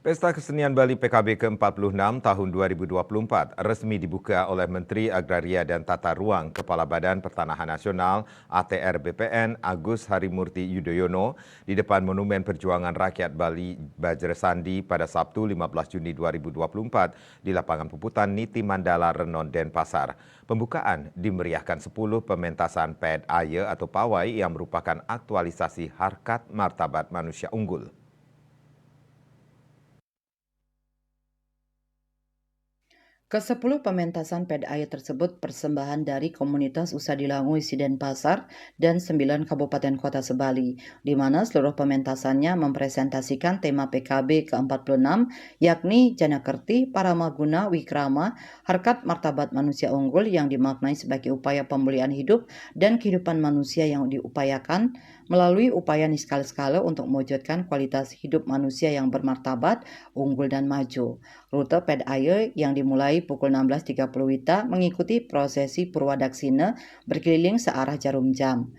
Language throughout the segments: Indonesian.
Pesta Kesenian Bali PKB ke-46 tahun 2024 resmi dibuka oleh Menteri Agraria dan Tata Ruang Kepala Badan Pertanahan Nasional ATR BPN Agus Harimurti Yudhoyono di depan Monumen Perjuangan Rakyat Bali Bajresandi pada Sabtu 15 Juni 2024 di lapangan Puputan Niti Mandala Renon Denpasar. Pembukaan dimeriahkan 10 pementasan PED AYE atau pawai yang merupakan aktualisasi harkat martabat manusia unggul. Ke-10 pementasan PED-AYE tersebut persembahan dari komunitas usaha di Langu isi Denpasar dan 9 kabupaten kota sebali, di mana seluruh pementasannya mempresentasikan tema PKB ke-46, yakni Janakerti, Paramaguna, Wikrama, harkat martabat manusia unggul yang dimaknai sebagai upaya pemulihan hidup dan kehidupan manusia yang diupayakan melalui upaya niskala-skala untuk mewujudkan kualitas hidup manusia yang bermartabat, unggul dan maju. Rute PED-AYE yang dimulai pukul 16.30 WITA mengikuti prosesi Purwadaksina berkeliling searah jarum jam.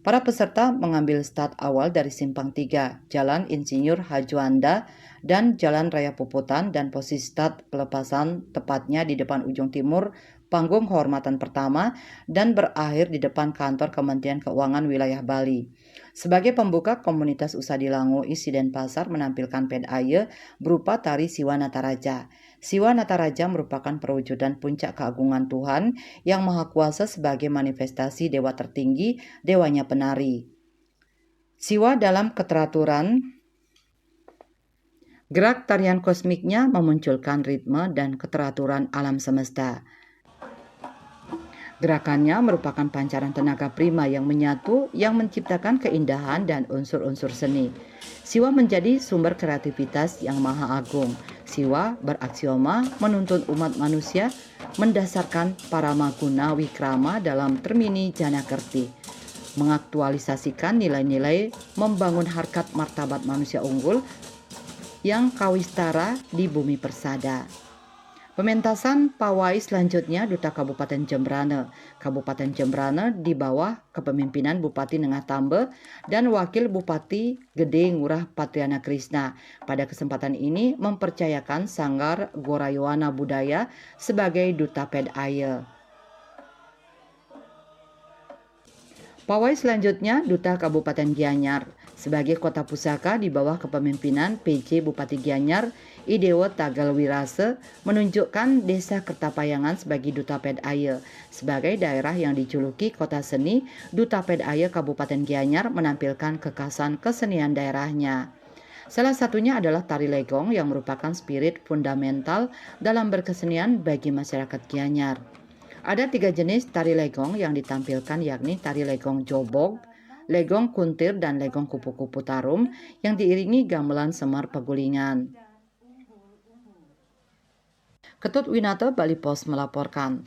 Para peserta mengambil start awal dari Simpang 3, Jalan Insinyur Hajuanda, dan Jalan Raya Puputan, dan posisi start pelepasan tepatnya di depan ujung timur panggung kehormatan pertama dan berakhir di depan kantor Kementerian Keuangan Wilayah Bali. Sebagai pembuka, komunitas usaha di Langu isi Denpasar menampilkan PED-AYE berupa tari Siwa Nataraja. Siwa Nataraja merupakan perwujudan puncak keagungan Tuhan yang Maha Kuasa sebagai manifestasi dewa tertinggi, dewanya penari. Siwa dalam keteraturan gerak tarian kosmiknya memunculkan ritme dan keteraturan alam semesta. Gerakannya merupakan pancaran tenaga prima yang menyatu yang menciptakan keindahan dan unsur-unsur seni. Siwa menjadi sumber kreativitas yang maha agung. Siwa beraksioma menuntun umat manusia mendasarkan Paramaguna Wikrama dalam termini Janakerti, mengaktualisasikan nilai-nilai membangun harkat martabat manusia unggul yang kawistara di bumi persada. Pementasan pawai selanjutnya Duta Kabupaten Jembrane. Kabupaten Jembrane di bawah kepemimpinan Bupati Nengah Tambe dan Wakil Bupati Gede Ngurah Patriana Krisna. Pada kesempatan ini mempercayakan Sanggar Gorayoana Budaya sebagai Duta PED-AYE. Pawai selanjutnya Duta Kabupaten Gianyar. Sebagai kota pusaka di bawah kepemimpinan PJ Bupati Gianyar, Idewo Tagal Wirase menunjukkan Desa Kertapayangan sebagai Duta PED-AYE. Sebagai daerah yang dijuluki kota seni, Duta PED-AYE Kabupaten Gianyar menampilkan kekhasan kesenian daerahnya. Salah satunya adalah tari legong yang merupakan spirit fundamental dalam berkesenian bagi masyarakat Gianyar. Ada 3 jenis tari legong yang ditampilkan, yakni tari legong jobog, legong kuntir, dan legong kupu-kupu tarum yang diiringi gamelan Semar Pegulingan. Ketut Winata, Bali Pos melaporkan.